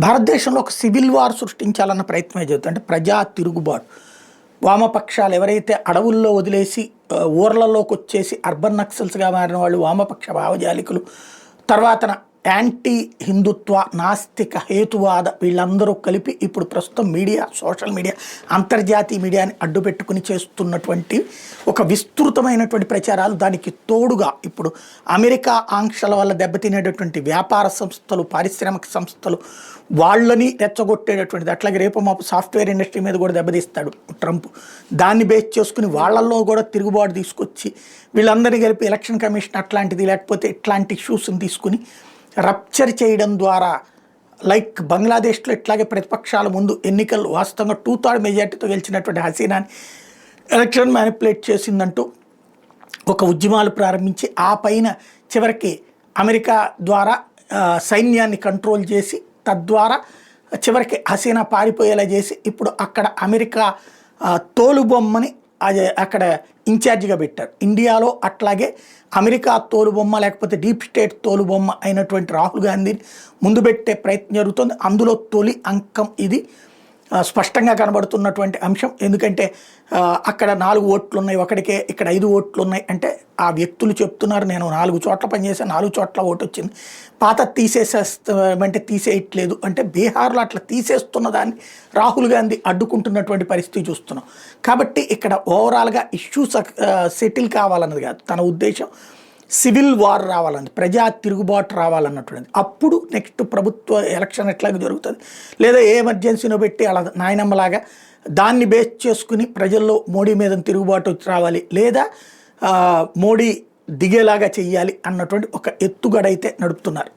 భారతదేశంలో ఒక civil war సృష్టించాలన్న ప్రయత్నమే జరుగుతుంది. అంటే ప్రజా తిరుగుబాటు. వామపక్షాలు ఎవరైతే అడవుల్లో వదిలేసి ఊర్లలోకి వచ్చేసి అర్బన్ నక్సల్స్గా మారిన వాళ్ళు వామపక్ష భావజాలికులు, తర్వాతన యాంటీ హిందుత్వ నాస్తిక హేతువాద వీళ్ళందరూ కలిపి ఇప్పుడు ప్రస్తుతం మీడియా, సోషల్ మీడియా, అంతర్జాతీయ మీడియాని అడ్డుపెట్టుకుని చేస్తున్నటువంటి ఒక విస్తృతమైనటువంటి ప్రచారాలు. దానికి తోడుగా ఇప్పుడు అమెరికా ఆంక్షల వల్ల దెబ్బతినేటటువంటి వ్యాపార సంస్థలు, పారిశ్రామిక సంస్థలు వాళ్ళని రెచ్చగొట్టేటటువంటిది. అట్లాగే రేపు మాపు సాఫ్ట్వేర్ ఇండస్ట్రీ మీద కూడా దెబ్బతీస్తాడు ట్రంప్. దాన్ని బేస్ చేసుకుని వాళ్ళల్లో కూడా తిరుగుబాటు తీసుకొచ్చి వీళ్ళందరినీ కలిపి ఎలక్షన్ కమిషన్ అట్లాంటిది, లేకపోతే ఇట్లాంటి ఇష్యూస్ని తీసుకుని రప్చర్ చేయడం ద్వారా, లైక్ బంగ్లాదేశ్లో ఇట్లాగే ప్రతిపక్షాల ముందు ఎన్నికలు వాస్తవంగా 2/3 మెజార్టీతో గెలిచినటువంటి హసీనాని ఎలక్షన్ మ్యానిపులేట్ చేసిందంటూ ఒక ఉద్యమాలు ప్రారంభించి ఆ పైన చివరికి అమెరికా ద్వారా సైన్యాన్ని కంట్రోల్ చేసి తద్వారా చివరికి హసీనా పారిపోయేలా చేసి ఇప్పుడు అక్కడ అమెరికా తోలుబొమ్మని అక్కడ ఇన్ఛార్జిగా పెట్టారు. ఇండియాలో అట్లాగే అమెరికా తోలుబొమ్మ లేకపోతే డీప్ స్టేట్ తోలుబొమ్మ అయినటువంటి రాహుల్ గాంధీని ముందు పెట్టే ప్రయత్నం జరుగుతుంది. అందులో తొలి అంకం ఇది స్పష్టంగా కనబడుతున్నటువంటి అంశం. ఎందుకంటే అక్కడ 4 ఓట్లు ఉన్నాయి ఒకటికే, ఇక్కడ 5 ఓట్లు ఉన్నాయి. అంటే ఆ వ్యక్తులు చెప్తున్నారు, నేను 4 చోట్ల పనిచేసాను, 4 చోట్ల ఓటు వచ్చింది, పాత తీసేసేస్తామంటే తీసేయట్లేదు. అంటే బీహార్లో అట్లా తీసేస్తున్న దాన్ని రాహుల్ గాంధీ అడ్డుకుంటున్నటువంటి పరిస్థితి చూస్తున్నాం. కాబట్టి ఇక్కడ ఓవరాల్గా ఇష్యూ సెటిల్ కావాలన్నది కాదు తన ఉద్దేశం, సివిల్ వార్ రావాలని, ప్రజా తిరుగుబాటు రావాలన్నటువంటిది. అప్పుడు నెక్స్ట్ ప్రభుత్వ ఎలక్షన్ ఎట్లాగ జరుగుతుంది, లేదా ఏ ఎమర్జెన్సీనో పెట్టి అలా నాయనమ్మలాగా దాన్ని బేస్ చేసుకుని ప్రజల్లో మోడీ మీద తిరుగుబాటు రావాలి, లేదా మోడీ దిగేలాగా చెయ్యాలి అన్నటువంటి ఒక ఎత్తుగడైతే నడుపుతున్నారు.